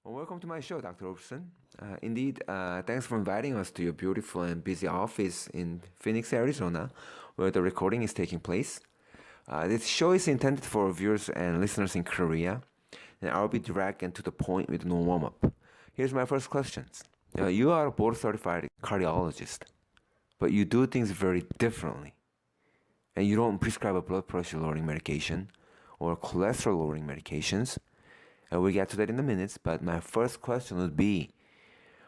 Well, welcome to my show, Dr. Wolfson. Thanks for inviting us to your beautiful and busy office in Phoenix, Arizona, where the recording is taking place. This show is intended for viewers and listeners in Korea, and I'll be direct and to the point with no warm-up. Here's my first question. You are a board-certified cardiologist, but you do things very differently. And you don't prescribe a blood pressure-lowering medication or cholesterol-lowering medications. We'll get to that in a minute, but my first question would be,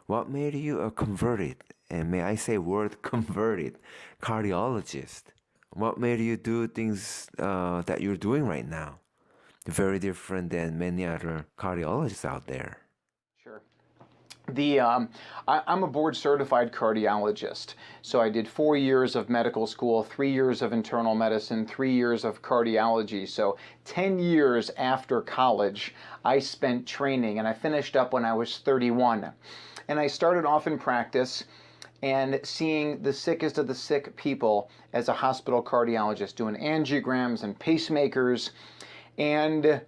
what made you a converted, and may I say word converted, cardiologist? What made you do things that you're doing right now? Very different than many other cardiologists out there. Sure. I'm a board certified cardiologist. So I did 4 years of medical school, 3 years of internal medicine, 3 years of cardiology. So 10 years after college, I spent training, and I finished up when I was 31. And I started off in practice and seeing the sickest of the sick people as a hospital cardiologist, doing angiograms and pacemakers. And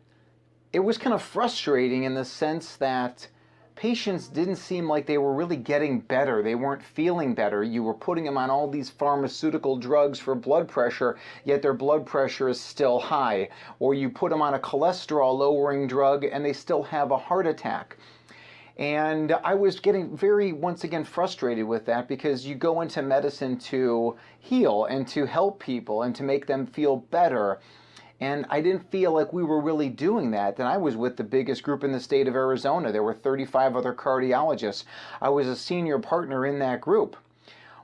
it was kind of frustrating in the sense that patients didn't seem like they were really getting better. They weren't feeling better. You were putting them on all these pharmaceutical drugs for blood pressure, yet their blood pressure is still high. Or you put them on a cholesterol lowering drug and they still have a heart attack. And I was getting very, once again, frustrated with that, because you go into medicine to heal and to help people and to make them feel better. And I didn't feel like we were really doing that. And I was with the biggest group in the state of Arizona. There were 35 other cardiologists. I was a senior partner in that group.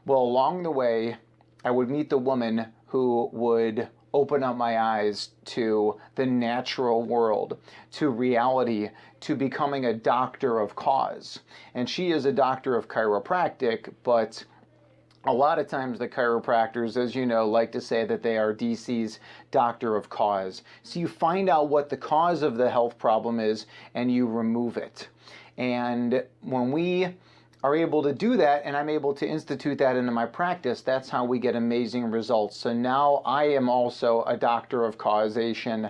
Well, along the way, I would meet the woman who would open up my eyes to the natural world, to reality, to becoming a doctor of cause. And she is a doctor of chiropractic, but a lot of times the chiropractors, as you know, like to say that they are DC's doctor of cause. So you find out what the cause of the health problem is and you remove it. And when we are able to do that, and I'm able to institute that into my practice, that's how we get amazing results. So now I am also a doctor of causation,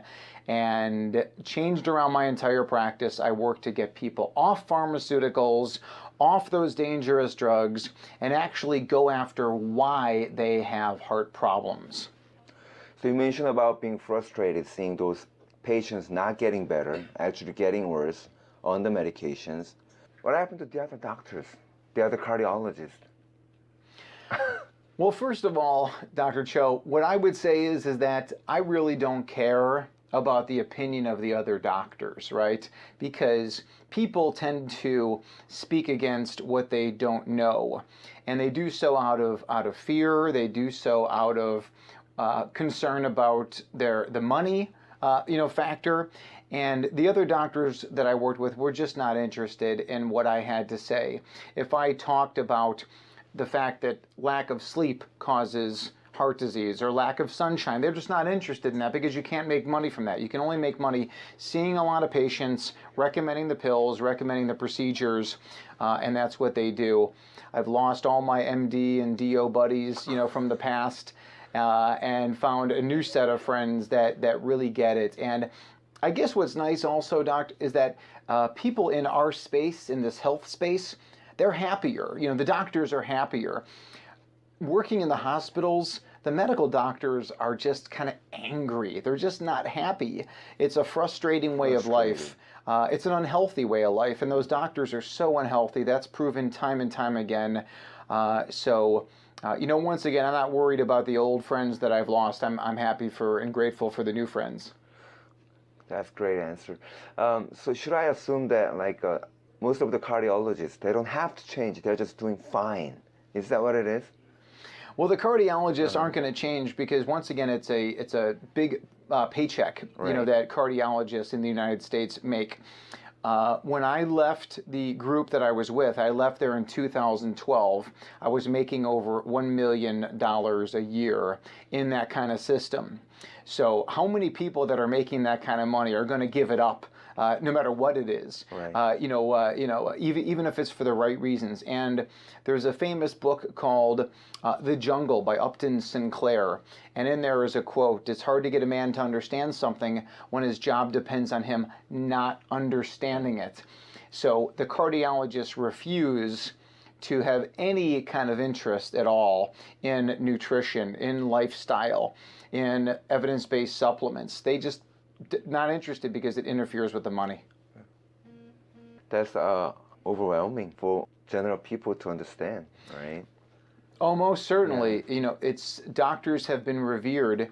and changed around my entire practice. I work to get people off pharmaceuticals, off those dangerous drugs, and actually go after why they have heart problems. So you mentioned about being frustrated, seeing those patients not getting better, actually getting worse on the medications. What happened to the other doctors, the other cardiologists? Well, first of all, Dr. Cho, what I would say is that I really don't care about the opinion of the other doctors, right? Because people tend to speak against what they don't know, and they do so out of fear. They do so out of concern about the money, factor. And the other doctors that I worked with were just not interested in what I had to say. If I talked about the fact that lack of sleep causes heart disease or lack of sunshine, they're just not interested in that, because you can't make money from that. You can only make money seeing a lot of patients, recommending the pills, recommending the procedures, and that's what they do. I've lost all my MD and DO buddies, from the past, and found a new set of friends that really get it. And I guess what's nice also, Doc, is that people in our space, in this health space, they're happier. The doctors are happier. Working in the hospitals, the medical doctors are just kind of angry. They're just not happy. It's a frustrating way of life. It's an unhealthy way of life, and those doctors are so unhealthy. That's proven time and time again. Once again, I'm not worried about the old friends that I've lost. I'm happy for and grateful for the new friends. That's a great answer. So should I assume that most of the cardiologists, they don't have to change, they're just doing fine? Is that what it is? Well, the cardiologists aren't going to change, because once again, it's a big paycheck, right, that cardiologists in the United States make. When I left the group that I was with, I left there in 2012. I was making over $1 million a year in that kind of system. So how many people that are making that kind of money are going to give it up no matter what it is. Right. Even if it's for the right reasons. And there's a famous book called The Jungle by Upton Sinclair. And in there is a quote, "It's hard to get a man to understand something when his job depends on him not understanding it." So the cardiologists refuse to have any kind of interest at all in nutrition, in lifestyle, in evidence-based supplements. They just not interested because it interferes with the money. That's overwhelming for general people to understand, right? Oh, most certainly. It's doctors have been revered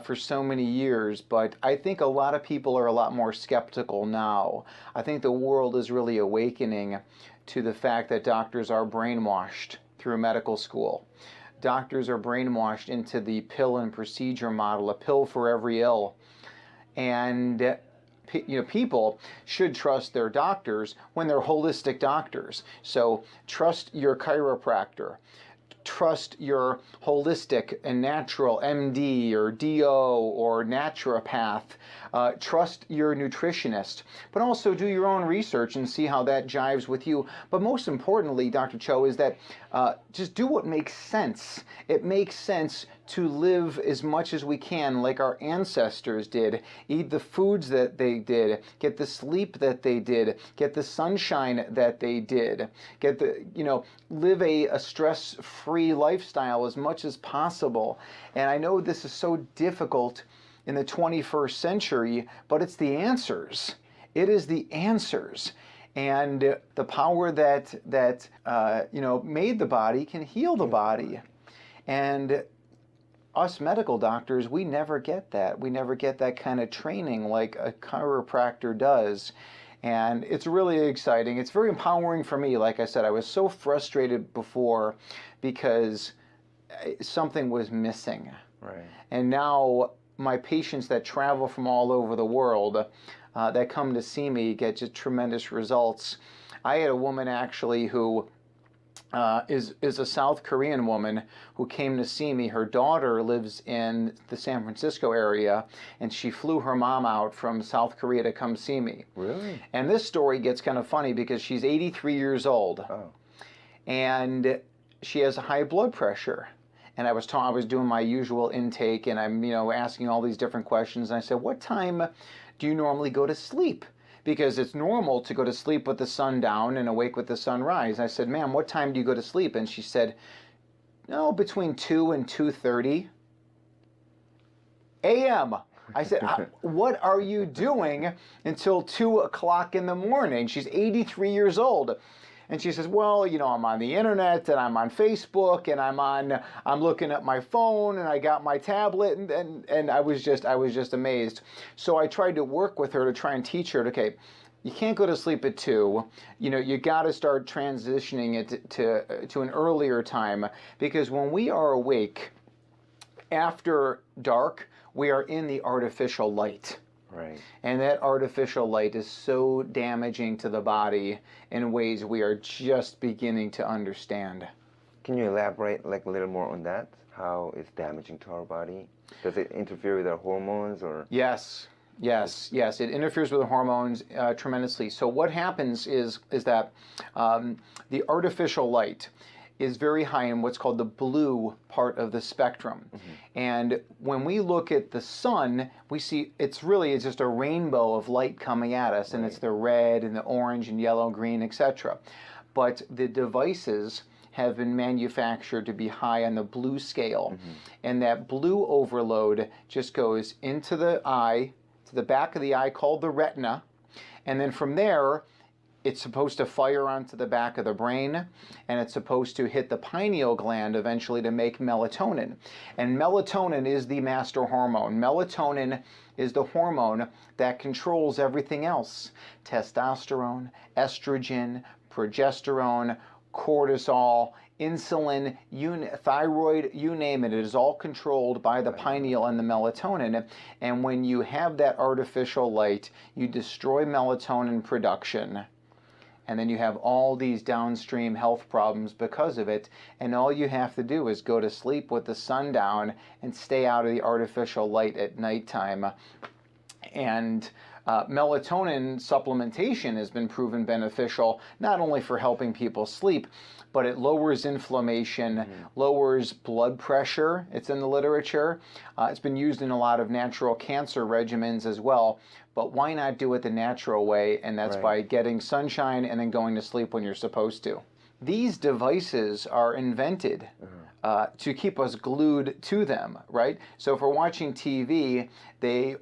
for so many years, but I think a lot of people are a lot more skeptical now. I think the world is really awakening to the fact that doctors are brainwashed through medical school. Doctors are brainwashed into the pill and procedure model, a pill for every ill. And people should trust their doctors when they're holistic doctors. So trust your chiropractor. Trust your holistic and natural MD or DO or naturopath. Trust your nutritionist, but also do your own research and see how that jives with you. But most importantly, Dr. Cho, is that just do what makes sense. It makes sense to live as much as we can like our ancestors did. Eat the foods that they did, get the sleep that they did, get the sunshine that they did, live a stress-free lifestyle as much as possible. And I know this is so difficult in the 21st century, but it's the answers. It is the answers. And the power that made the body can heal the body. And us medical doctors, we never get that. We never get that kind of training like a chiropractor does. And it's really exciting. It's very empowering for me. Like I said, I was so frustrated before because something was missing. Right. And now my patients that travel from all over the world that come to see me get just tremendous results. I had a woman actually who is a South Korean woman who came to see me. Her daughter lives in the San Francisco area, and she flew her mom out from South Korea to come see me. Really? And this story gets kind of funny because she's 83 years old. Oh. And she has high blood pressure. And I was doing my usual intake, and I'm asking all these different questions. And I said, "What time do you normally go to sleep?" Because it's normal to go to sleep with the sun down and awake with the sunrise. I said, "Ma'am, what time do you go to sleep?" And she said, "No, between 2 and 2:30 a.m." I said, "What are you doing until 2 o'clock in the morning?" She's 83 years old. And she says, "Well, I'm on the internet and I'm on Facebook and I'm looking at my phone and I got my tablet," and I was just amazed. So I tried to work with her to try and teach her, okay, you can't go to sleep at 2. You got to start transitioning it to an earlier time, because when we are awake after dark, we are in the artificial light. Right. And that artificial light is so damaging to the body in ways we are just beginning to understand. Can you elaborate a little more on that? How it's damaging to our body? Does it interfere with our hormones or? Yes. It interferes with the hormones tremendously. So what happens is that the artificial light is very high in what's called the blue part of the spectrum. Mm-hmm. And when we look at the sun, we see it's just a rainbow of light coming at us, and it's the red and the orange and yellow, green, etc. But the devices have been manufactured to be high on the blue scale. Mm-hmm. And that blue overload just goes into the eye, to the back of the eye called the retina, and then from there, it's supposed to fire onto the back of the brain, and it's supposed to hit the pineal gland eventually to make melatonin. And melatonin is the master hormone. Melatonin is the hormone that controls everything else. Testosterone, estrogen, progesterone, cortisol, insulin, thyroid, you name it. It is all controlled by the pineal and the melatonin. And when you have that artificial light, you destroy melatonin production. And then you have all these downstream health problems because of it. And all you have to do is go to sleep with the sun down and stay out of the artificial light at nighttime. And melatonin supplementation has been proven beneficial, not only for helping people sleep, but it lowers inflammation, lowers blood pressure. It's in the literature. It's been used in a lot of natural cancer regimens as well. But why not do it the natural way? And that's by getting sunshine and then going to sleep when you're supposed to. These devices are invented to keep us glued to them, right? So if we're watching TV, the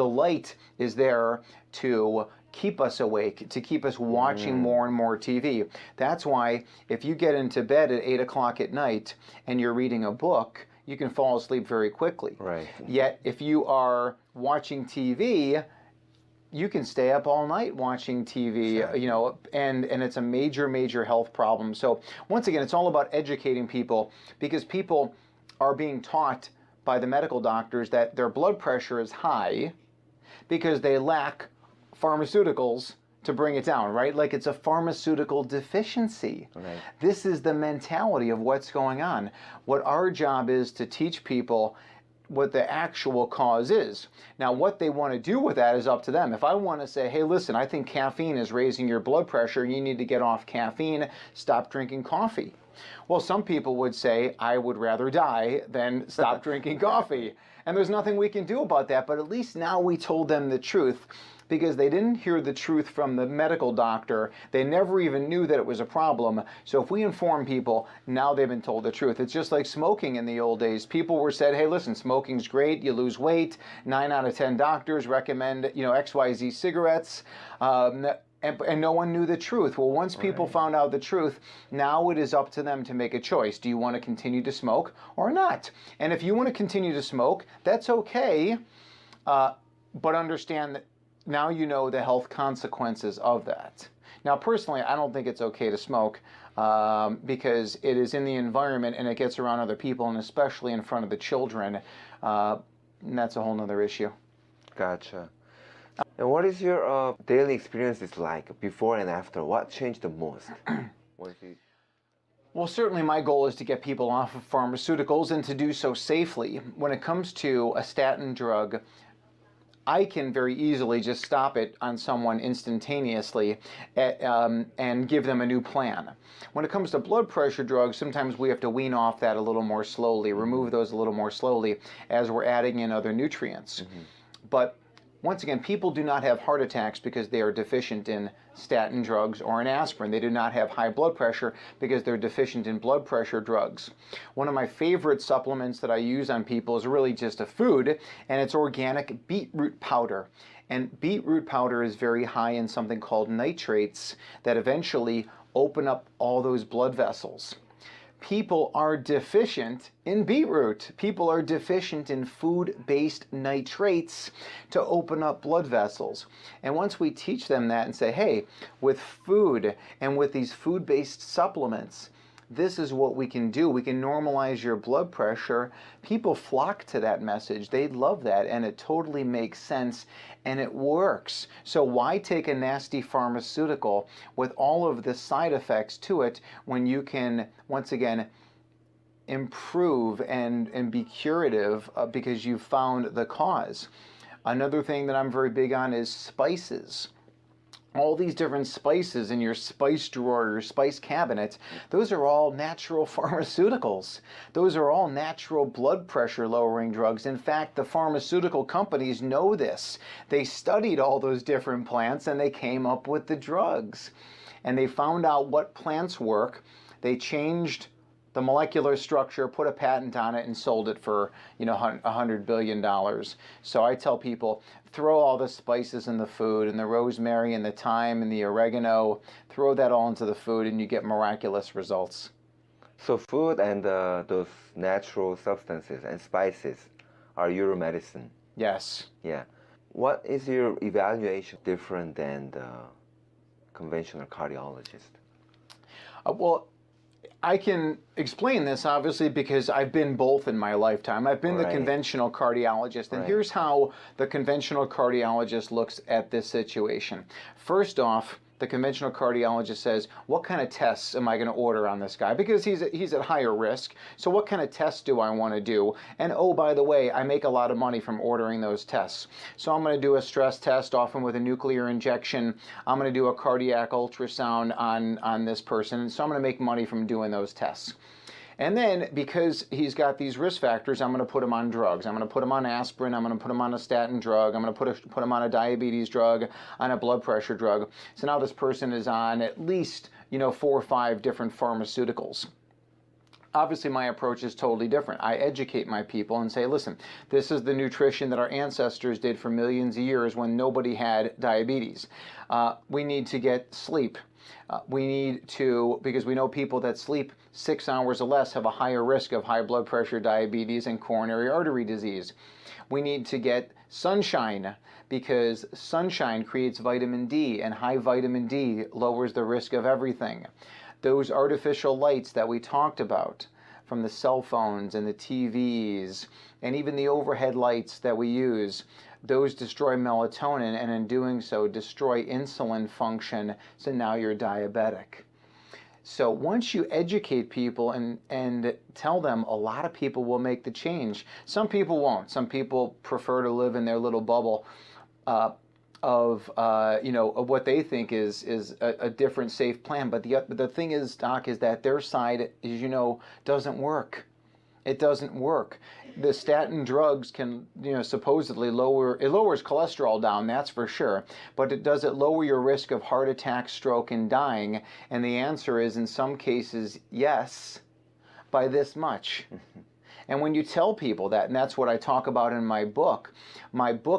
light is there to keep us awake, to keep us watching more and more TV. That's why if you get into bed at 8 o'clock at night and you're reading a book, you can fall asleep very quickly. Right. Yet if you are watching TV, you can stay up all night watching TV, you know, and it's a major, major health problem. So once again, it's all about educating people, because people are being taught by the medical doctors that their blood pressure is high because they lack pharmaceuticals to bring it down, right? Like it's a pharmaceutical deficiency. Right. This is the mentality of what's going on. What our job is to teach people what the actual cause is. Now, what they want to do with that is up to them. If I want to say, hey, listen, I think caffeine is raising your blood pressure, you need to get off caffeine, stop drinking coffee. Well, some people would say, I would rather die than stop drinking coffee. And there's nothing we can do about that, but at least now we told them the truth, because they didn't hear the truth from the medical doctor. They never even knew that it was a problem. So if we inform people, now they've been told the truth. It's just like smoking in the old days. People were said, hey, listen, smoking's great, you lose weight. 9 out of 10 doctors recommend, you know, XYZ cigarettes. And no one knew the truth. Well, once people found out the truth, now it is up to them to make a choice. Do you want to continue to smoke or not? And if you want to continue to smoke, that's okay. But understand that now you know the health consequences of that. Now, personally, I don't think it's okay to smoke because it is in the environment and it gets around other people, and especially in front of the children. And that's a whole nother issue. Gotcha. And what is your daily experiences like before and after? What changed the most? Well, certainly my goal is to get people off of pharmaceuticals and to do so safely. When it comes to a statin drug, I can very easily just stop it on someone instantaneously and give them a new plan. When it comes to blood pressure drugs, sometimes we have to wean off that a little more slowly, remove those a little more slowly as we're adding in other nutrients. But once again, people do not have heart attacks because they are deficient in statin drugs or in aspirin. They do not have high blood pressure because they're deficient in blood pressure drugs. One of my favorite supplements that I use on people is really just a food, and it's organic beetroot powder. And beetroot powder is very high in something called nitrates that eventually open up all those blood vessels. People are deficient in beetroot. People are deficient in food-based nitrates to open up blood vessels. And once we teach them that and say, hey, with food and with these food-based supplements, this is what we can do. We can normalize your blood pressure. People flock to that message. They love that, and it totally makes sense, and it works. So why take a nasty pharmaceutical with all of the side effects to it when you can, once again, improve and be curative because you've found the cause? Another thing that I'm very big on is spices. All these different spices in your spice drawer, your spice cabinet, those are all natural pharmaceuticals. Those are all natural blood pressure lowering drugs. In fact, the pharmaceutical companies know this. They studied all those different plants and they came up with the drugs. And they found out what plants work. They changed the molecular structure, put a patent on it, and sold it for, you know, $100 billion. So I tell people, throw all the spices in the food, and the rosemary and the thyme and the oregano, throw that all into the food and you get miraculous results. So food and those natural substances and spices are your medicine? Yes. Yeah. What is your evaluation different than the conventional cardiologist? Well, I can explain this, obviously, because I've been both in my lifetime. I've been the conventional cardiologist, and here's how the conventional cardiologist looks at this situation. First off, the conventional cardiologist says, what kind of tests am I going to order on this guy? Because he's at higher risk. So what kind of tests do I want to do? And oh, by the way, I make a lot of money from ordering those tests. So I'm going to do a stress test, often with a nuclear injection. I'm going to do a cardiac ultrasound on this person. So I'm going to make money from doing those tests. And then, because he's got these risk factors, I'm going to put him on drugs. I'm going to put him on aspirin. I'm going to put him on a statin drug. I'm going to put him on a diabetes drug, on a blood pressure drug. So now this person is on at least, 4 or 5 different pharmaceuticals. Obviously, my approach is totally different. I educate my people and say, listen, this is the nutrition that our ancestors did for millions of years when nobody had diabetes. We need to get sleep. We need to, because we know people that sleep 6 hours or less have a higher risk of high blood pressure, diabetes, and coronary artery disease. We need to get sunshine, because sunshine creates vitamin D, and high vitamin D lowers the risk of everything. Those artificial lights that we talked about, from the cell phones and the TVs, and even the overhead lights that we use, those destroy melatonin, and in doing so destroy insulin function, so now you're diabetic. So once you educate people and tell them, a lot of people will make the change. Some people won't. Some people prefer to live in their little bubble of what they think is a different safe plan. But the thing is, Doc, is that their side, as doesn't work. It doesn't work. The statin drugs can, supposedly lowers cholesterol down, that's for sure. But does it lower your risk of heart attack, stroke, and dying? And the answer is, in some cases, yes, by this much. And when you tell people that, and that's what I talk about in my book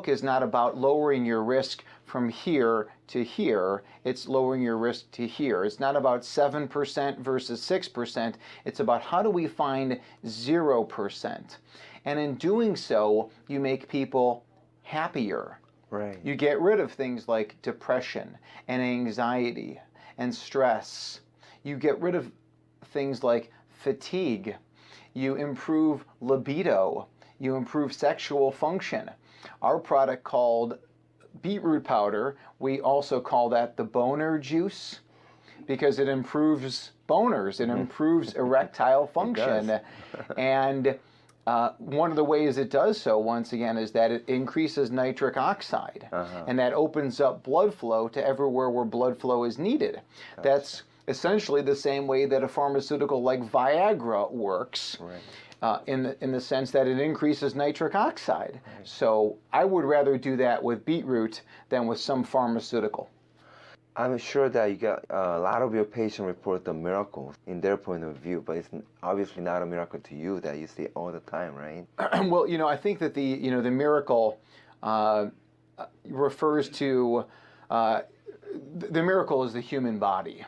is not about lowering your risk from here to here, it's lowering your risk to here. It's not about 7% versus 6%, it's about how do we find 0%. And in doing so, you make people happier. Right. You get rid of things like depression and anxiety and stress. You get rid of things like fatigue. You improve libido. You improve sexual function. Our product called beetroot powder, we also call that the boner juice, because it improves boners, it improves erectile function. And one of the ways it does so, once again, is that it increases nitric oxide, and that opens up blood flow to everywhere where blood flow is needed. That's essentially the same way that a pharmaceutical like Viagra works. Right. In the sense that it increases nitric oxide. Right. So I would rather do that with beetroot than with some pharmaceutical. I'm sure that you got a lot of your patients report the miracles in their point of view, but it's obviously not a miracle to you that you see all the time, right? Well, I think that the miracle refers to the miracle is the human body.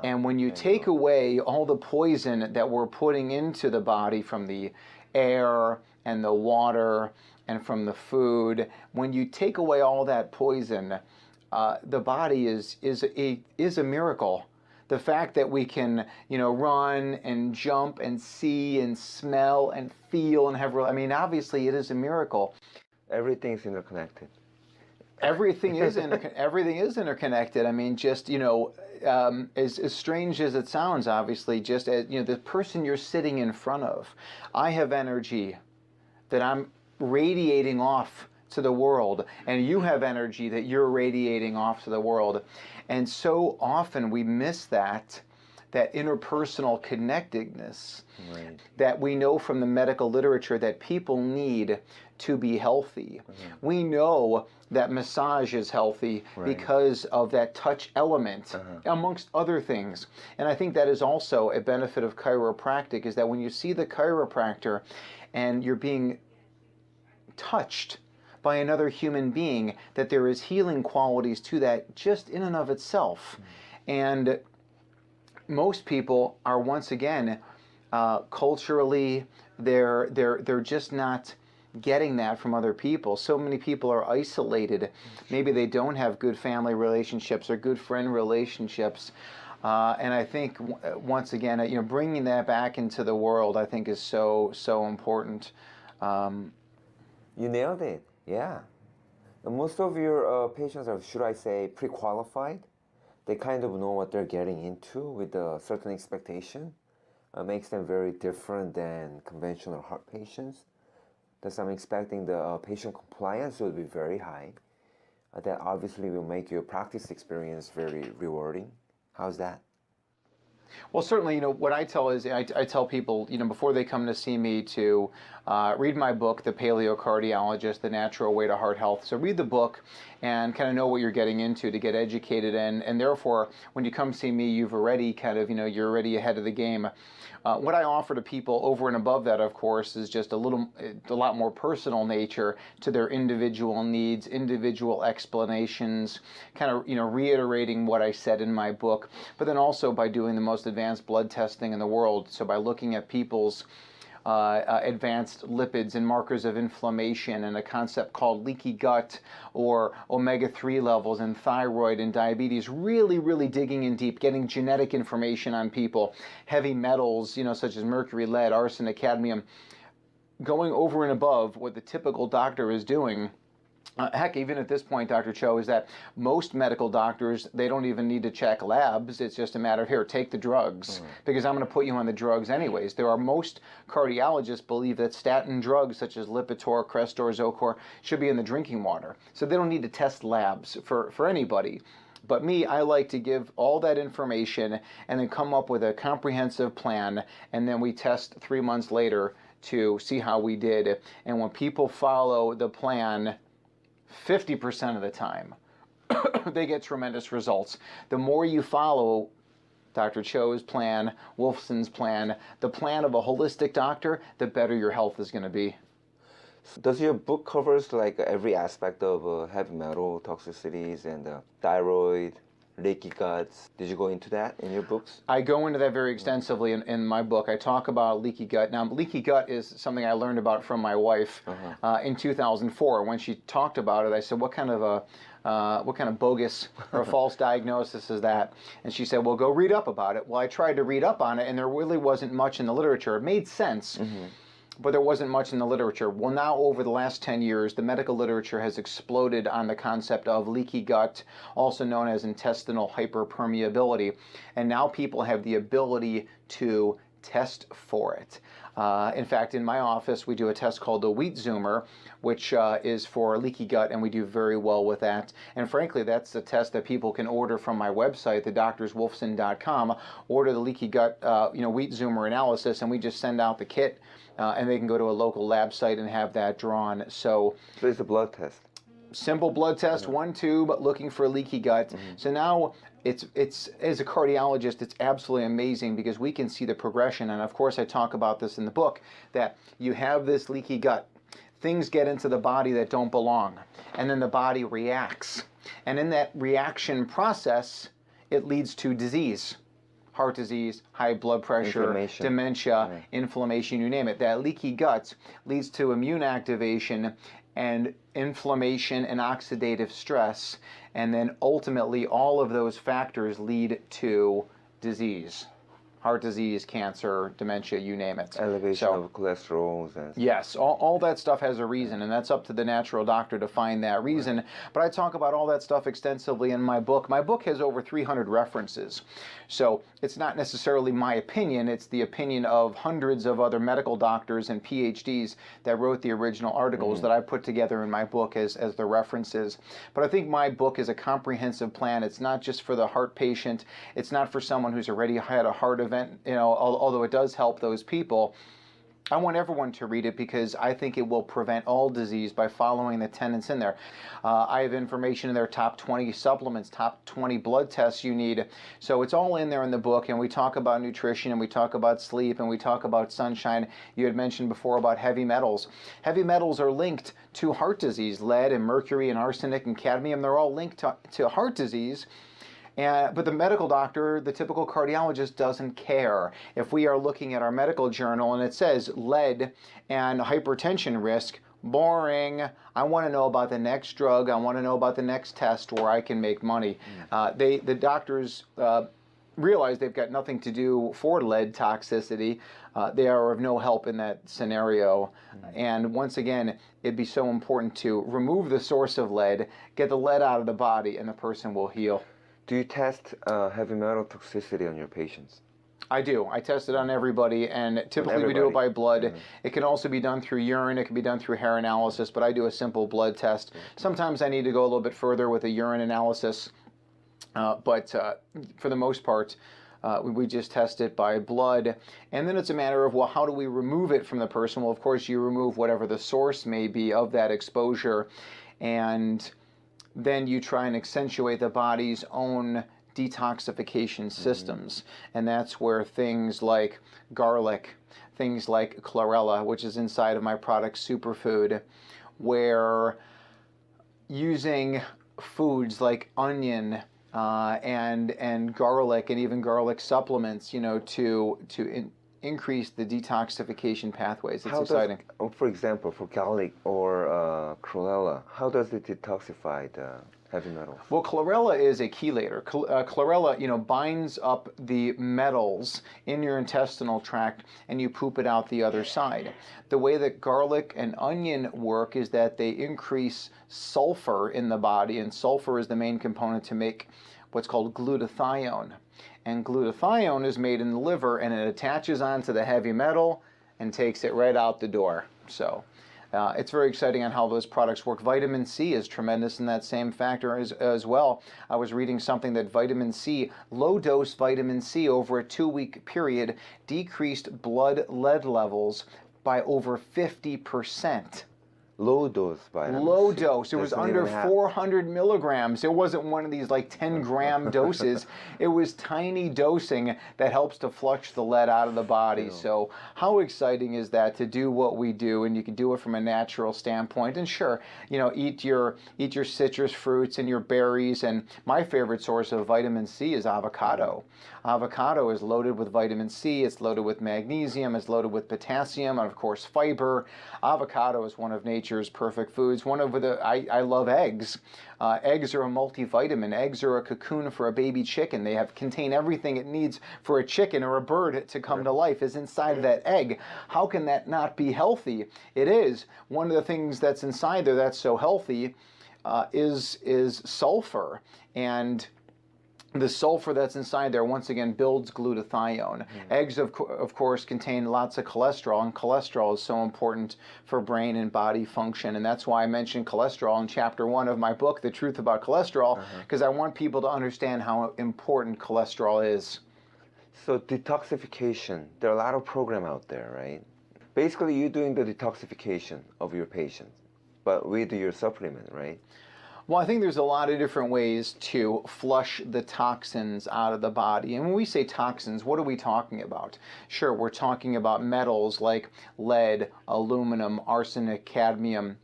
And when you take away all the poison that we're putting into the body from the air and the water and from the food, when you take away all that poison, the body is a miracle. The fact that we can, run and jump and see and smell and feel and have, obviously it is a miracle. Everything's interconnected. Everything is interconnected. As strange as it sounds, obviously, just as the person you're sitting in front of, I have energy that I'm radiating off to the world, and you have energy that you're radiating off to the world. And so often we miss that interpersonal connectedness, right, that we know from the medical literature that people need to be healthy. We know that massage is healthy, right, because of that touch element, amongst other things. And I think that is also a benefit of chiropractic, is that when you see the chiropractor and you're being touched by another human being, that there is healing qualities to that just in and of itself. And most people are, once again, culturally, they're just not getting that from other people. So many people are isolated. Maybe they don't have good family relationships or good friend relationships. And I think, once again, bringing that back into the world, I think is so important. You nailed it. Yeah. Most of your patients are, should I say, pre-qualified? they kind of know what they're getting into with a certain expectation. Makes them very different than conventional heart patients. Thus, I'm expecting the patient compliance will be very high. That obviously will make your practice experience very rewarding. How's that? Well, certainly, what I tell is I tell people, before they come to see me to read my book, The Paleocardiologist, The Natural Way to Heart Health. So read the book and kind of know what you're getting into to get educated in. And therefore, when you come see me, you've already kind of, you're already ahead of the game. What I offer to people over and above that, of course, is just a lot more personal nature to their individual needs, individual explanations, kind of, reiterating what I said in my book, but then also by doing the most advanced blood testing in the world. So by looking at people's advanced lipids and markers of inflammation and a concept called leaky gut or omega-3 levels and thyroid and diabetes, really, really digging in deep, getting genetic information on people, heavy metals, such as mercury, lead, arsenic, cadmium, going over and above what the typical doctor is doing. Heck, even at this point, Dr. Cho, is that most medical doctors, they don't even need to check labs. It's just a matter of, here, take the drugs, because I'm going to put you on the drugs anyways. Most cardiologists believe that statin drugs such as Lipitor, Crestor, Zocor should be in the drinking water. So they don't need to test labs for anybody. But me, I like to give all that information and then come up with a comprehensive plan, and then we test 3 months later to see how we did. And when people follow the plan, 50% of the time, they get tremendous results. The more you follow Dr. Cho's plan, Wolfson's plan, the plan of a holistic doctor, the better your health is going to be. Does your book covers like every aspect of heavy metal toxicities and thyroid, leaky guts? Did you go into that in your books? I go into that very extensively in my book. I talk about leaky gut. Now, leaky gut is something I learned about from my wife in 2004. When she talked about it, I said, what kind of bogus or a false diagnosis is that? And she said, well, go read up about it. Well, I tried to read up on it, and there really wasn't much in the literature. It made sense. But there wasn't much in the literature. Well, now over the last 10 years, the medical literature has exploded on the concept of leaky gut, also known as intestinal hyperpermeability. And now people have the ability to test for it. In fact, in my office, we do a test called the Wheat Zoomer, which is for leaky gut, and we do very well with that. And frankly, that's a test that people can order from my website, thedoctorswolfson.com. Order the leaky gut, Wheat Zoomer analysis, and we just send out the kit, and they can go to a local lab site and have that drawn. So it's a blood test. Simple blood test, 1 tube, looking for leaky gut. So now it's as a cardiologist, it's absolutely amazing because we can see the progression. And of course, I talk about this in the book, that you have this leaky gut. Things get into the body that don't belong, and then the body reacts. And in that reaction process, it leads to disease. Heart disease, high blood pressure, dementia, inflammation, you name it. That leaky gut leads to immune activation and inflammation and oxidative stress, and then ultimately all of those factors lead to disease. Heart disease, cancer, dementia, you name it. Elevation of cholesterol. Yes, all that stuff has a reason, and that's up to the natural doctor to find that reason. But I talk about all that stuff extensively in my book. My book has over 300 references. So it's not necessarily my opinion, it's the opinion of hundreds of other medical doctors and PhDs that wrote the original articles that I put together in my book as the references. But I think my book is a comprehensive plan. It's not just for the heart patient. It's not for someone who's already had a heart event, although it does help those people. I want everyone to read it because I think it will prevent all disease by following the tenets in there. I have information in there, top 20 supplements, top 20 blood tests you need. So it's all in there in the book, and we talk about nutrition, and we talk about sleep, and we talk about sunshine. You had mentioned before about heavy metals. Heavy metals are linked to heart disease. Lead and mercury and arsenic and cadmium, they're all linked to heart disease. But the medical doctor, the typical cardiologist, doesn't care. If we are looking at our medical journal and it says lead and hypertension risk, boring. I want to know about the next drug. I want to know about the next test where I can make money. The doctors realize they've got nothing to do for lead toxicity. They are of no help in that scenario. And once again, it'd be so important to remove the source of lead, get the lead out of the body, and the person will heal. Do you test heavy metal toxicity on your patients? I do. I test it on everybody, and typically we do it by blood. Mm-hmm. It can also be done through urine. It can be done through hair analysis, but I do a simple blood test. Sometimes I need to go a little bit further with a urine analysis, but for the most part, we just test it by blood. And then it's a matter of, well, how do we remove it from the person? Well, of course, you remove whatever the source may be of that exposure, and then you try and accentuate the body's own detoxification systems. And that's where things like garlic, things like chlorella, which is inside of my product Superfood, where using foods like onion and garlic, and even garlic supplements, to increase the detoxification pathways. It's exciting. For example, for garlic or chlorella, how does it detoxify the heavy metals? Well, chlorella is a chelator. Chlorella, binds up the metals in your intestinal tract, and you poop it out the other side. The way that garlic and onion work is that they increase sulfur in the body, and sulfur is the main component to make what's called glutathione. And glutathione is made in the liver, and it attaches onto the heavy metal and takes it right out the door. So it's very exciting on how those products work. Vitamin C is tremendous in that same factor as well. I was reading something that vitamin C, low-dose vitamin C over a 2-week period, decreased blood lead levels by over 50%. Low dose vitamin Low C. dose. It was under 400 milligrams. It wasn't one of these like 10-gram doses. It was tiny dosing that helps to flush the lead out of the body. So how exciting is that to do what we do, and you can do it from a natural standpoint. And sure, eat your citrus fruits and your berries. And my favorite source of vitamin C is avocado. Avocado is loaded with vitamin C. It's loaded with magnesium. It's loaded with potassium, and of course fiber. Avocado is one of nature's perfect foods. I love eggs. Eggs are a multivitamin. Eggs are a cocoon for a baby chicken. They contain everything it needs for a chicken or a bird to come to life is inside of that egg. How can that not be healthy? It is. One of the things that's inside there that's so healthy is sulfur, and the sulfur that's inside there, once again, builds glutathione. Eggs, of course, contain lots of cholesterol, and cholesterol is so important for brain and body function. And that's why I mentioned cholesterol in Chapter 1 of my book, The Truth About Cholesterol, because I want people to understand how important cholesterol is. So detoxification, there are a lot of programs out there, right? Basically, you're doing the detoxification of your patients, but with your supplement, right? Well, I think there's a lot of different ways to flush the toxins out of the body. And when we say toxins, what are we talking about? Sure, we're talking about metals like lead, aluminum, arsenic, cadmium,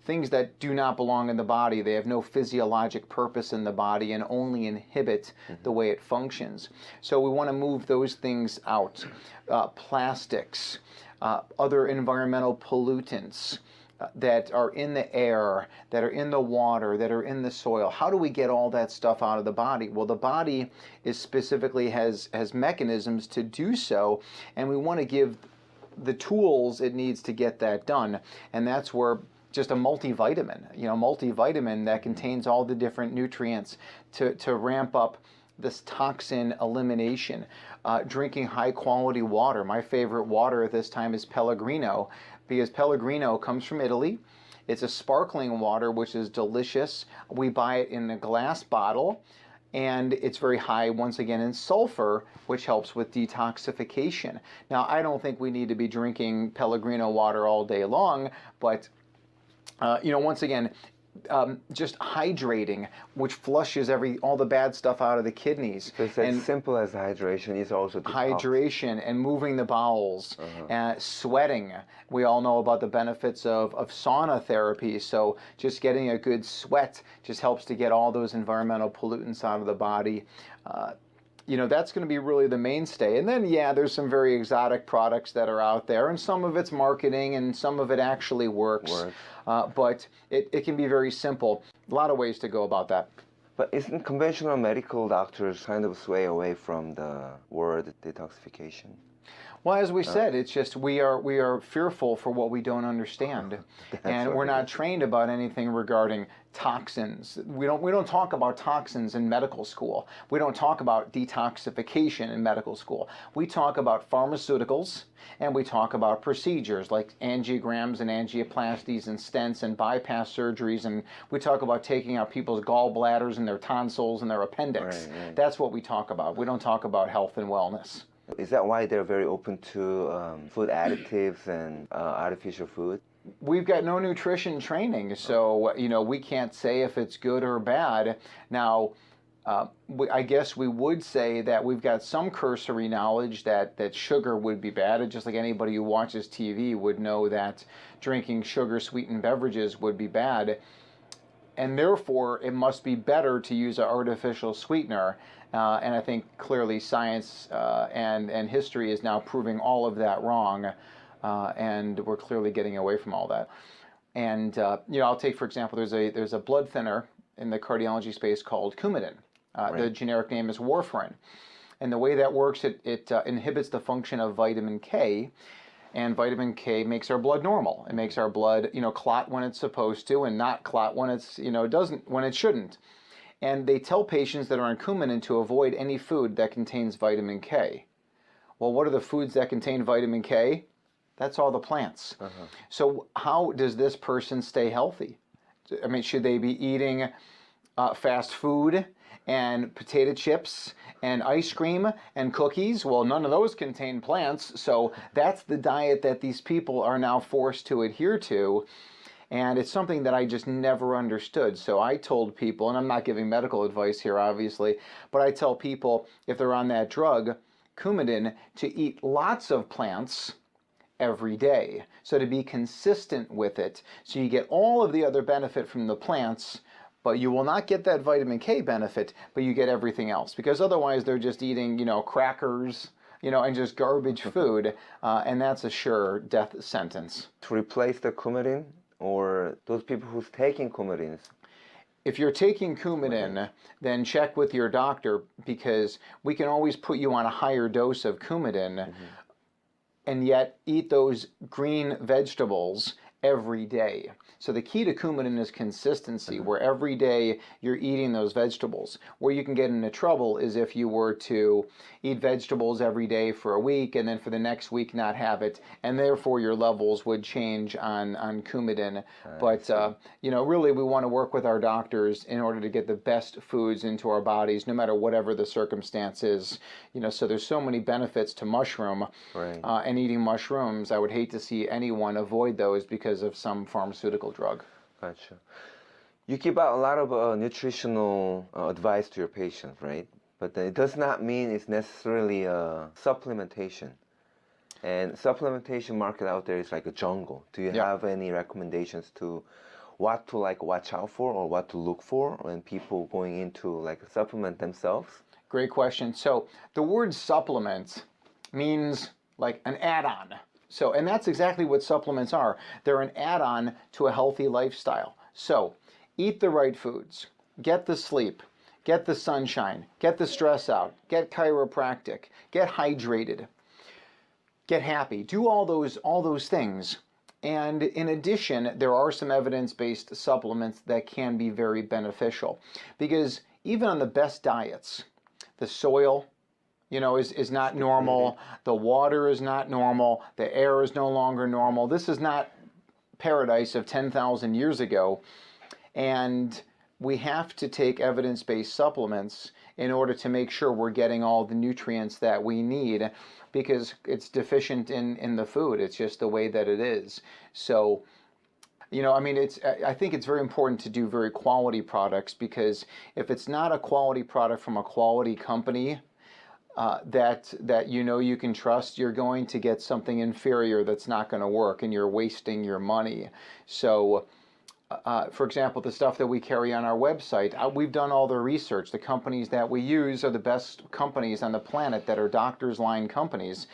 things that do not belong in the body. They have no physiologic purpose in the body and only inhibit the way it functions. So we want to move those things out. Plastics, other environmental pollutants, that are in the air, that are in the water, that are in the soil. How do we get all that stuff out of the body? Well, the body specifically has mechanisms to do so, and we want to give the tools it needs to get that done. And that's where just a multivitamin that contains all the different nutrients to ramp up this toxin elimination. Drinking high quality water. My favorite water at this time is Pellegrino, because Pellegrino comes from Italy. It's a sparkling water, which is delicious. We buy it in a glass bottle, and it's very high, once again, in sulfur, which helps with detoxification. Now, I don't think we need to be drinking Pellegrino water all day long, but once again, just hydrating, which flushes all the bad stuff out of the kidneys. So it's as simple as hydration is also hydration and moving the bowels, sweating. We all know about the benefits of sauna therapy. So just getting a good sweat just helps to get all those environmental pollutants out of the body. That's going to be really the mainstay. And then, there's some very exotic products that are out there, and some of it's marketing and some of it actually works. But it can be very simple. A lot of ways to go about that. But isn't conventional medical doctors kind of sway away from the word detoxification? Well, as we said, it's just we are fearful for what we don't understand, and we're not trained about anything regarding toxins. We don't talk about toxins in medical school. We don't talk about detoxification in medical school. We talk about pharmaceuticals, and we talk about procedures like angiograms and angioplasties and stents and bypass surgeries, and we talk about taking out people's gallbladders and their tonsils and their appendix. Right. That's what we talk about. We don't talk about health and wellness. Is that why they're very open to food additives and artificial food? We've got no nutrition training, so we can't say if it's good or bad. Now, I guess we would say that we've got some cursory knowledge that sugar would be bad, just like anybody who watches TV would know that drinking sugar-sweetened beverages would be bad. And therefore, it must be better to use an artificial sweetener. And I think clearly science and history is now proving all of that wrong. And we're clearly getting away from all that. And I'll take, for example, there's a blood thinner in the cardiology space called Coumadin. Right. The generic name is warfarin. And the way that works, it inhibits the function of vitamin K. And vitamin K makes our blood normal. It makes our blood, clot when it's supposed to, and not clot when it's, when it shouldn't. And they tell patients that are on Coumadin to avoid any food that contains vitamin K. Well, what are the foods that contain vitamin K? That's all the plants. Uh-huh. So how does this person stay healthy? I mean, should they be eating fast food and potato chips and ice cream and cookies? Well, none of those contain plants, so that's the diet that these people are now forced to adhere to, and it's something that I just never understood. So I told people, and I'm not giving medical advice here, obviously, but I tell people if they're on that drug, Coumadin, to eat lots of plants every day. So to be consistent with it, so you get all of the other benefit from the plants, but you will not get that vitamin K benefit, but you get everything else. Because otherwise they're just eating, crackers, and just garbage food, and that's a sure death sentence. To replace the Coumadin, or those people who's taking Coumadins? If you're taking Coumadin, then check with your doctor, because we can always put you on a higher dose of Coumadin, and yet eat those green vegetables every day. So the key to Coumadin is consistency, where every day you're eating those vegetables. Where you can get into trouble is if you were to eat vegetables every day for a week and then for the next week not have it, and therefore your levels would change on Coumadin. But really we want to work with our doctors in order to get the best foods into our bodies, no matter whatever the circumstance is. So there's so many benefits to mushroom, right. And eating mushrooms. I would hate to see anyone avoid those because of some pharmaceutical drug. Gotcha. You give out a lot of nutritional advice to your patients, right? But it does not mean it's necessarily supplementation. And supplementation market out there is like a jungle. Do you have any recommendations to what to watch out for or what to look for when people going into supplement themselves? Great question. So the word supplement means like an add-on. So, and that's exactly what supplements are. They're an add-on to a healthy lifestyle. So, eat the right foods, get the sleep, get the sunshine, get the stress out, get chiropractic, get hydrated, get happy. Do all those things. And in addition, there are some evidence-based supplements that can be very beneficial, because even on the best diets, the soil, is not normal. The water is not normal. The air is no longer normal. This is not paradise of 10,000 years ago. And we have to take evidence-based supplements in order to make sure we're getting all the nutrients that we need, because it's deficient in the food. It's just the way that it is. So, I think it's very important to do very quality products, because if it's not a quality product from a quality company, that you can trust, you're going to get something inferior that's not going to work, and you're wasting your money. So, for example, the stuff that we carry on our website, we've done all the research. The companies that we use are the best companies on the planet that are doctors' line companies,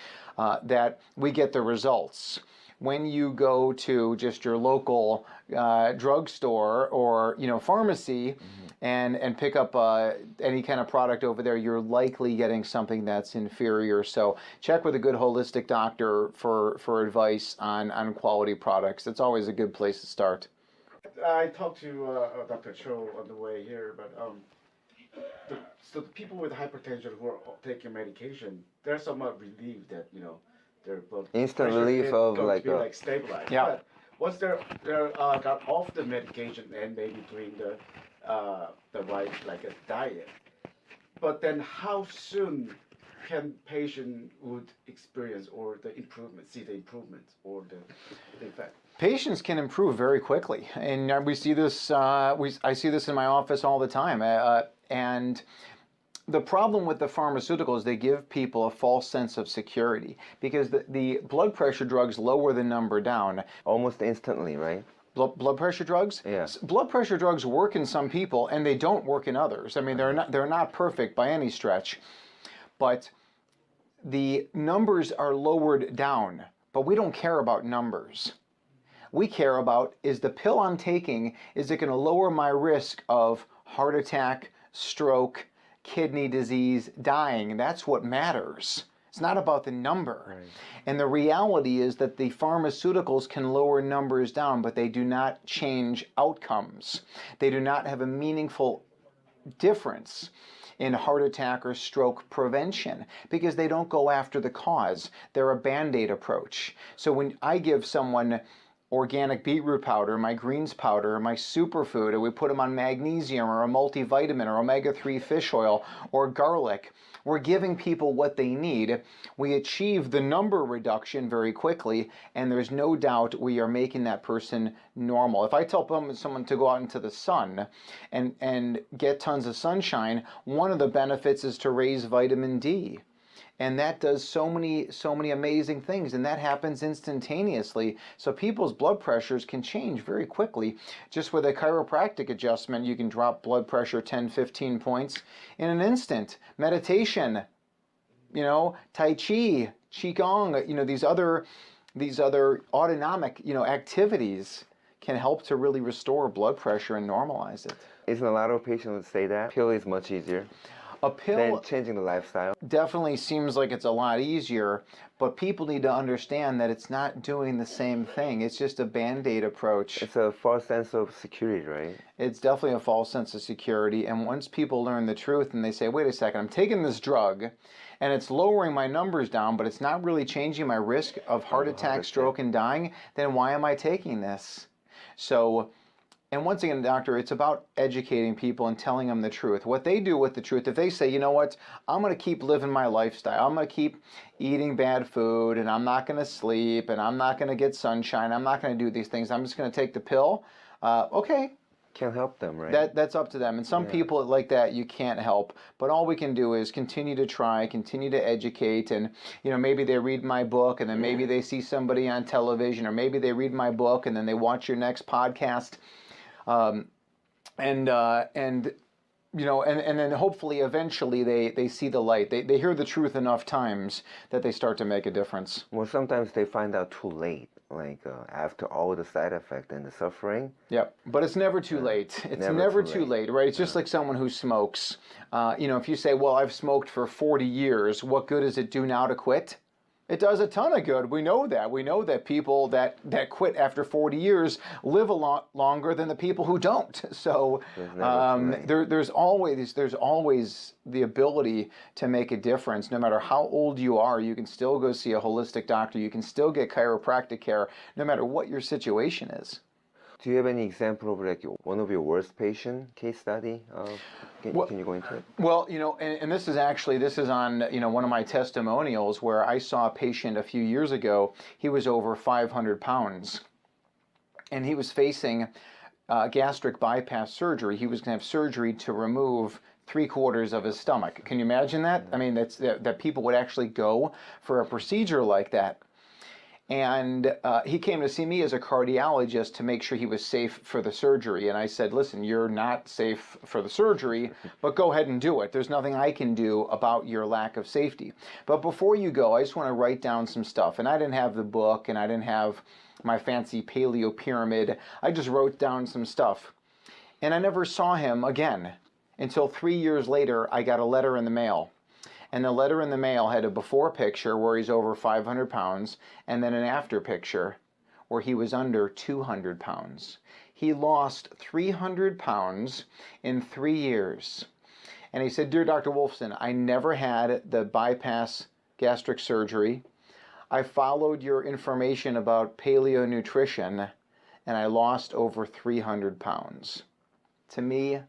that we get the results. When you go to just your local drugstore or pharmacy, and pick up any kind of product over there, you're likely getting something that's inferior. So check with a good holistic doctor for advice on quality products. It's always a good place to start. I talked to Dr. Cho on the way here, but so the people with hypertension who are taking medication, they're somewhat relieved that their blood Instant pressure relief is of going like to be stabilized. Yeah. But once they're got off the medication and maybe doing the right like a diet, but then how soon can patient would experience or see the improvements or the effect? Patients can improve very quickly, and we see this. I see this in my office all the time. And the problem with the pharmaceuticals, they give people a false sense of security because the blood pressure drugs lower the number down. almost instantly, right? Blood pressure drugs? Yeah. Blood pressure drugs work in some people and they don't work in others. I mean, they're not perfect by any stretch, but the numbers are lowered down. But we don't care about numbers. We care about, is the pill I'm taking, is it going to lower my risk of heart attack, stroke, kidney disease, dying? That's what matters. It's not about the number. Right. And the reality is that the pharmaceuticals can lower numbers down, but they do not change outcomes. They do not have a meaningful difference in heart attack or stroke prevention because they don't go after the cause. They're a Band-Aid approach. So when I give someone organic beetroot powder, my greens powder, my superfood, or we put them on magnesium or a multivitamin or omega-3 fish oil or garlic, we're giving people what they need. We achieve the number reduction very quickly, and there's no doubt we are making that person normal. If I tell someone to go out into the sun and get tons of sunshine, one of the benefits is to raise vitamin D. And that does so many amazing things, and that happens instantaneously. So people's blood pressures can change very quickly. Just with a chiropractic adjustment, you can drop blood pressure 10, 15 points in an instant. Meditation, Tai Chi, Qigong, these other autonomic, activities can help to really restore blood pressure and normalize it. Isn't a lot of patients would say that pill is much easier A pill than changing the lifestyle? definitely seems like it's a lot easier, but people need to understand that it's not doing the same thing. It's just a Band-Aid approach. It's a false sense of security, right? It's definitely a false sense of security. And once people learn the truth and they say, wait a second, I'm taking this drug and it's lowering my numbers down, but it's not really changing my risk of heart attack, stroke, and dying, then why am I taking this? So, and once again, doctor, it's about educating people and telling them the truth. What they do with the truth, if they say, you know what, I'm going to keep living my lifestyle. I'm going to keep eating bad food, and I'm not going to sleep, and I'm not going to get sunshine. I'm not going to do these things. I'm just going to take the pill. Okay. Can't help them, right? That's up to them. And some people like that you can't help. But all we can do is continue to try, continue to educate, and maybe they read my book, and then maybe they see somebody on television, or maybe they read my book and then they watch your next podcast. And then hopefully eventually they see the light. They hear the truth enough times that they start to make a difference. Well, sometimes they find out too late, like after all the side effect and the suffering. Yep, but it's never too late. It's never too late, right? It's just like someone who smokes. If you say, well, I've smoked for 40 years, what good does it do now to quit? It does a ton of good. We know that. We know that people that quit after 40 years live a lot longer than the people who don't. So there's always the ability to make a difference. No matter how old you are, you can still go see a holistic doctor. You can still get chiropractic care, no matter what your situation is. Do you have any example of like one of your worst patient case study? Can you go into it? Well, and this is on, one of my testimonials where I saw a patient a few years ago. He was over 500 pounds and he was facing gastric bypass surgery. He was going to have surgery to remove 3/4 of his stomach. Can you imagine that? I mean, that people would actually go for a procedure like that. And he came to see me as a cardiologist to make sure he was safe for the surgery. And I said, listen, you're not safe for the surgery, but go ahead and do it. There's nothing I can do about your lack of safety. But before you go, I just want to write down some stuff. And I didn't have the book, and I didn't have my fancy paleo pyramid. I just wrote down some stuff. And I never saw him again until 3 years later. I got a letter in the mail. And the letter in the mail had a before picture where he's over 500 pounds and then an after picture where he was under 200 pounds. He lost 300 pounds in 3 years. And he said, "Dear Dr. Wolfson, I never had the bypass gastric surgery. I followed your information about paleo nutrition and I lost over 300 pounds. To me,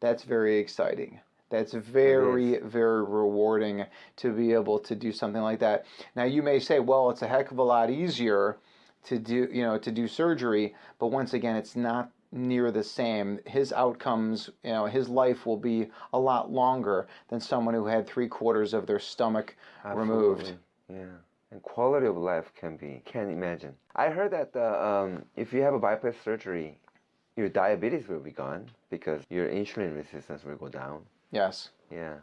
that's very exciting. That's very, very rewarding to be able to do something like that. Now you may say, well, it's a heck of a lot easier to do, to do surgery, but once again, it's not near the same. His outcomes, his life will be a lot longer than someone who had 3/4 of their stomach removed. Yeah, and quality of life can't imagine. I heard that if you have a bypass surgery, your diabetes will be gone because your insulin resistance will go down. Yes. Yeah.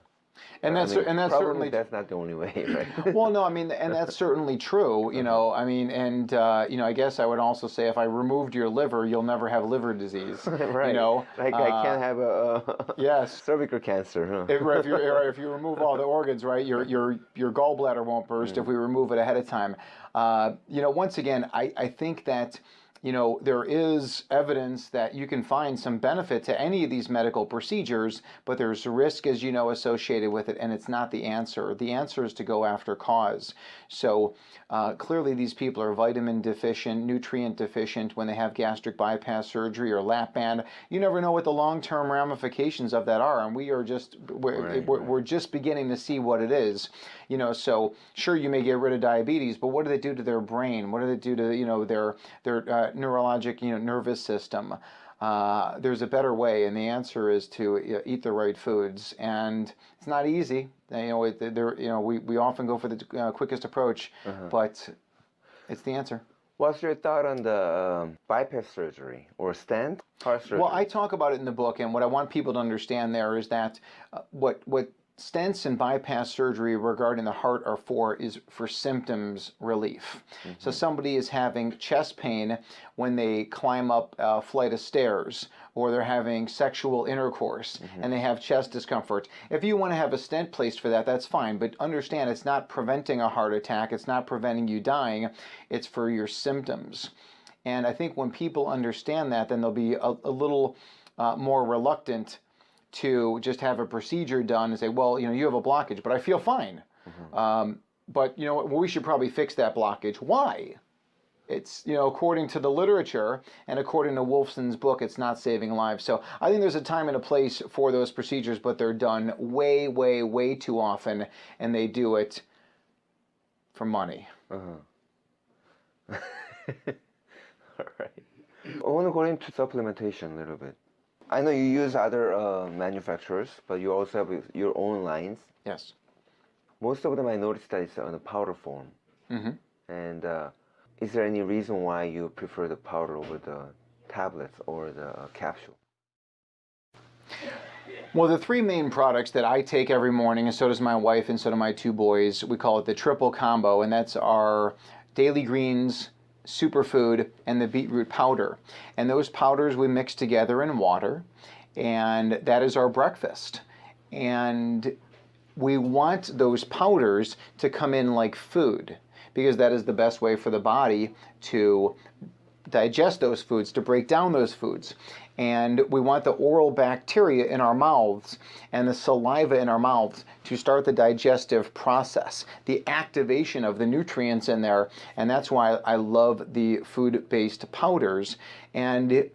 And that's probably certainly that's not the only way, right? well, no, I mean, and that's certainly true, I mean, and I guess I would also say if I removed your liver, you'll never have liver disease. Right. Like I can't have a yes, cervical cancer. Huh? if you remove all the organs, right, your gallbladder won't burst if we remove it ahead of time. Once again, I think that there is evidence that you can find some benefit to any of these medical procedures, but there's risk, as associated with it, and it's not the answer. The answer is to go after cause. So clearly these people are vitamin deficient, nutrient deficient when they have gastric bypass surgery or lap band. You never know what the long-term ramifications of that are, and we're just beginning to see what it is. So sure, you may get rid of diabetes, but what do they do to their brain? What do they do to their neurologic nervous system? There's a better way, and the answer is to eat the right foods, and it's not easy. We often go for the quickest approach, but it's the answer. What's your thought on the bypass surgery or stent heart surgery? Well, I talk about it in the book, and what I want people to understand there is that what stents and bypass surgery regarding the heart are is for symptoms relief. So somebody is having chest pain when they climb up a flight of stairs, or they're having sexual intercourse and they have chest discomfort. If you want to have a stent placed for that, that's fine, but understand it's not preventing a heart attack, it's not preventing you dying, it's for your symptoms. And I think when people understand that, then they'll be a little more reluctant to just have a procedure done and say, well, you have a blockage, but I feel fine. But we should probably fix that blockage. Why? It's, according to the literature and according to Wolfson's book, it's not saving lives. So I think there's a time and a place for those procedures, but they're done way, way, way too often, and they do it for money. All right. I want to go into supplementation a little bit. I know you use other manufacturers, but you also have your own lines. Yes. Most of them I noticed that it's on the powder form. And is there any reason why you prefer the powder over the tablets or the capsule? Well, the three main products that I take every morning, and so does my wife and so do my two boys, we call it the triple combo, and that's our daily greens, superfood, and the beetroot powder. And those powders we mix together in water, and that is our breakfast. And we want those powders to come in like food, because that is the best way for the body to digest those foods, to break down those foods. And we want the oral bacteria in our mouths and the saliva in our mouths to start the digestive process, the activation of the nutrients in there. And that's why I love the food-based powders. And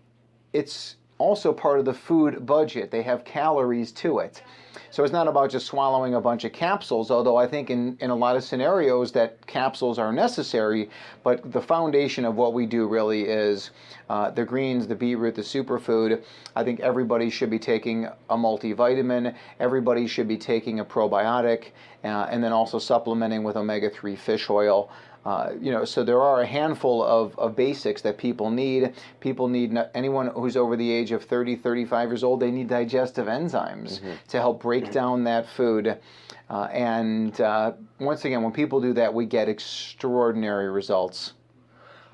it's also part of the food budget. They have calories to it. So it's not about just swallowing a bunch of capsules, although I think in a lot of scenarios that capsules are necessary, but the foundation of what we do really is the greens, the beetroot, the superfood. I think everybody should be taking a multivitamin, everybody should be taking a probiotic, and then also supplementing with omega-3 fish oil. So there are a handful of basics that people need. People need, anyone who's over the age of 30, 35 years old, they need digestive enzymes to help break down that food. Once again, when people do that, we get extraordinary results.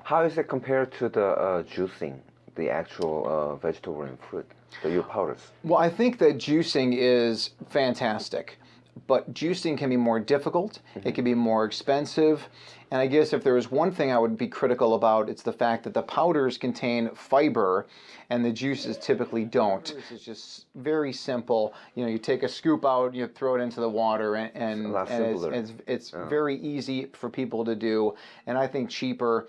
How is it compared to the juicing, the actual vegetable and fruit? your powders? Well, I think that juicing is fantastic, but juicing can be more difficult. It can be more expensive. And I guess if there was one thing I would be critical about, it's the fact that the powders contain fiber and the juices typically don't. It's just very simple. You know, you take a scoop out, you throw it into the water, and it's very easy for people to do. And I think cheaper.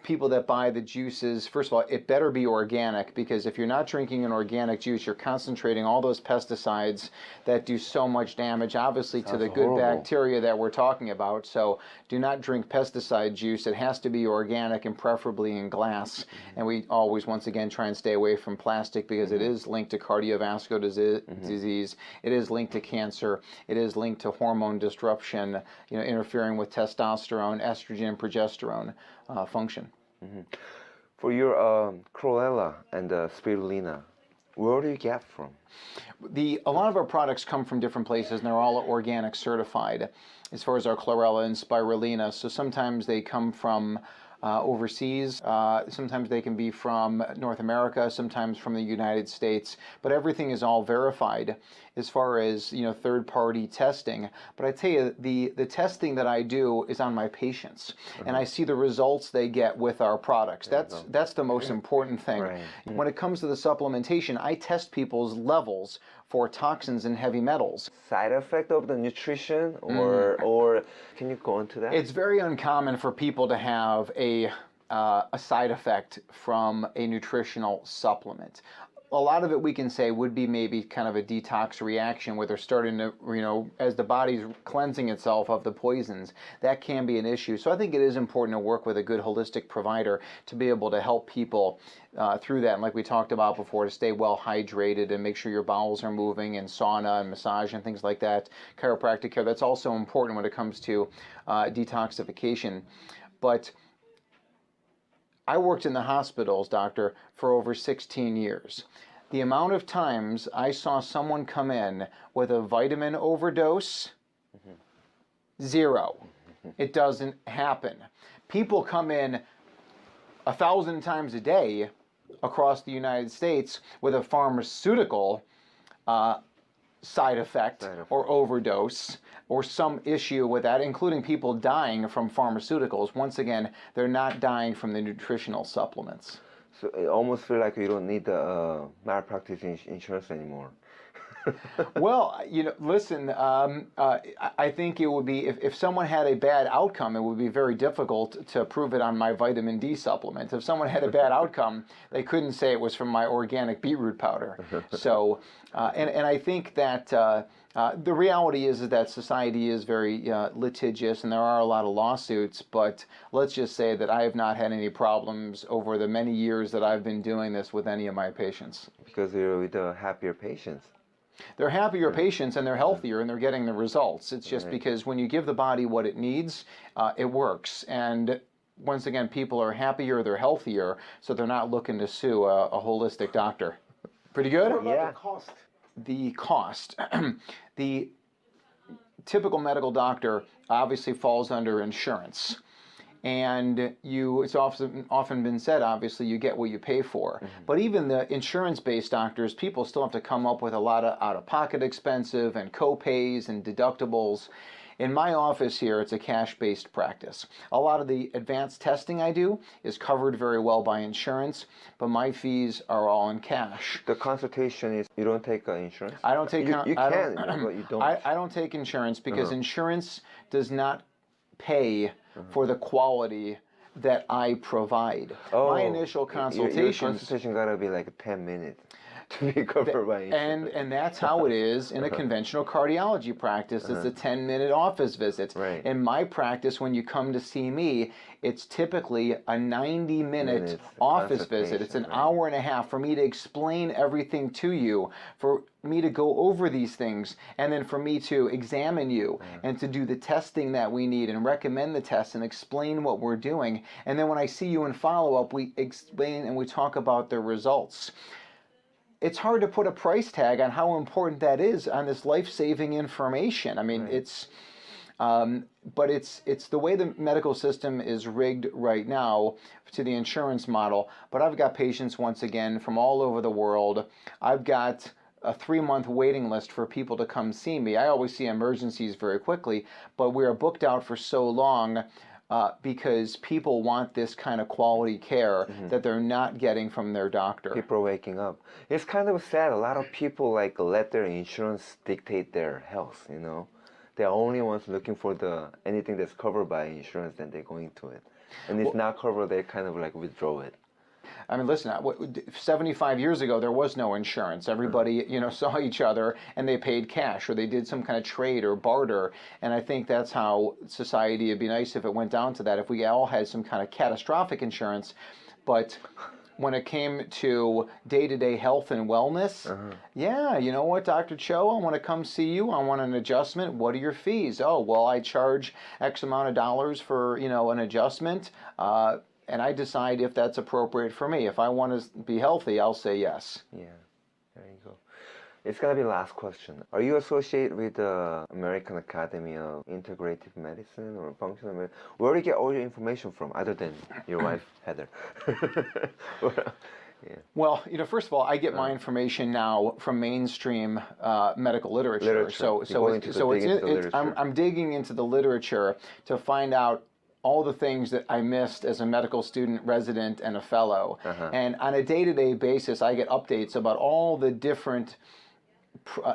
People that buy the juices, first of all, it better be organic, because if you're not drinking an organic juice, you're concentrating all those pesticides that do so much damage, obviously, to the good bacteria that we're talking about. So do not drink pesticide juice. It has to be organic and preferably in glass. And we always, once again, try and stay away from plastic, because it is linked to cardiovascular disease. It is linked to cancer. It is linked to hormone disruption, you know, interfering with testosterone, estrogen, progesterone function. For your chlorella and spirulina, where do you get from? A lot of our products come from different places, and they're all organic certified as far as our chlorella and spirulina. So sometimes they come from overseas, sometimes they can be from North America, sometimes from the United States, but everything is all verified as far as, you know, third-party testing. But I tell you, the testing that I do is on my patients, and I see the results they get with our products. That's the most important thing. Right. When it comes to the supplementation, I test people's levels for toxins and heavy metals. Side effect of the nutrition, or can you go into that? It's very uncommon for people to have a side effect from a nutritional supplement. A lot of it, we can say, would be maybe kind of a detox reaction where they're starting to, you know, as the body's cleansing itself of the poisons, that can be an issue. So I think it is important to work with a good holistic provider to be able to help people through that. And like we talked about before, to stay well hydrated and make sure your bowels are moving, and sauna and massage and things like that. Chiropractic care, that's also important when it comes to detoxification. But I worked in the hospitals, doctor, for over 16 years. The amount of times I saw someone come in with a vitamin overdose, zero. It doesn't happen. People come in 1,000 times a day across the United States with a pharmaceutical side effect or overdose or some issue with that, including people dying from pharmaceuticals. Once again, they're not dying from the nutritional supplements. So it almost feels like you don't need the malpractice insurance anymore. Well, you know, listen, I think it would be, if someone had a bad outcome, it would be very difficult to prove it on my vitamin D supplement. If someone had a bad outcome, they couldn't say it was from my organic beetroot powder. So, and I think that the reality is that society is very litigious, and there are a lot of lawsuits, but let's just say that I have not had any problems over the many years that I've been doing this with any of my patients. Because you're with happier patients. They're happier patients, and they're healthier, and they're getting the results. It's just because when you give the body what it needs, it works. And once again, people are happier, they're healthier, so they're not looking to sue a holistic doctor. Pretty good? What about the cost? The cost. The typical medical doctor obviously falls under insurance. And it's often been said, obviously, you get what you pay for. But even the insurance-based doctors, people still have to come up with a lot of out-of-pocket expensive and co-pays and deductibles. In my office here, it's a cash-based practice. A lot of the advanced testing I do is covered very well by insurance, but my fees are all in cash. The consultation is, you don't take insurance? I don't take... You can, but you don't. I don't take insurance because insurance does not pay for the quality that I provide. My initial consultations... Your consultation gotta be like 10 minutes to be covered by insurance. And that's how it is in a conventional cardiology practice. It's a 10-minute office visit. Right. In my practice, when you come to see me, it's typically a 90-minute office visit. It's an hour and a half for me to explain everything to you, for me to go over these things, and then for me to examine you and to do the testing that we need and recommend the tests and explain what we're doing. And then when I see you in follow-up, we explain and we talk about the results. It's hard to put a price tag on how important that is on this life-saving information. I mean, But it's the way the medical system is rigged right now to the insurance model. But I've got patients, once again, from all over the world. I've got a 3-month waiting list for people to come see me. I always see emergencies very quickly, but we are booked out for so long because people want this kind of quality care that they're not getting from their doctor. People are waking up. It's kind of sad. A lot of people like let their insurance dictate their health, you know. They're only ones looking for anything that's covered by insurance, then they go into it. And it's not covered, they kind of like withdraw it. I mean, listen, 75 years ago, there was no insurance. Everybody, saw each other and they paid cash or they did some kind of trade or barter. And I think that's how society, it'd be nice if it went down to that, if we all had some kind of catastrophic insurance. But when it came to day-to-day health and wellness, yeah, you know what, Dr. Cho, I want to come see you. I want an adjustment. What are your fees? Oh, well, I charge X amount of dollars for, an adjustment. And I decide if that's appropriate for me. If I want to be healthy, I'll say yes. Yeah, there you go. It's going to be the last question. Are you associated with the American Academy of Integrative Medicine or Functional Medicine? Where do you get all your information from, other than your wife, Heather? Yeah. Well, first of all, I get my information now from mainstream medical literature. I'm digging into the literature to find out all the things that I missed as a medical student, resident, and a fellow. And on a day-to-day basis, I get updates about all the different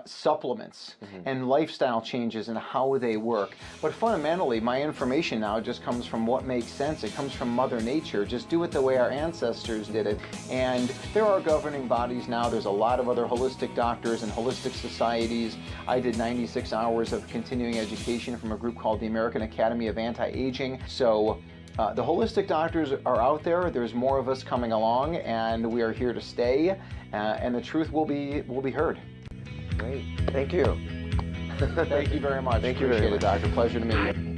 supplements and lifestyle changes and how they work. But fundamentally, my information now just comes from what makes sense. It comes from Mother Nature. Just do it the way our ancestors did it. And there are governing bodies now. There's a lot of other holistic doctors and holistic societies. I did 96 hours of continuing education from a group called the American Academy of Anti-Aging. So the holistic doctors are out there. There's more of us coming along, and we are here to stay. And the truth will be heard. Great. Thank you. Thank you very much. Thank you Appreciate very it, Doctor. Pleasure to meet you.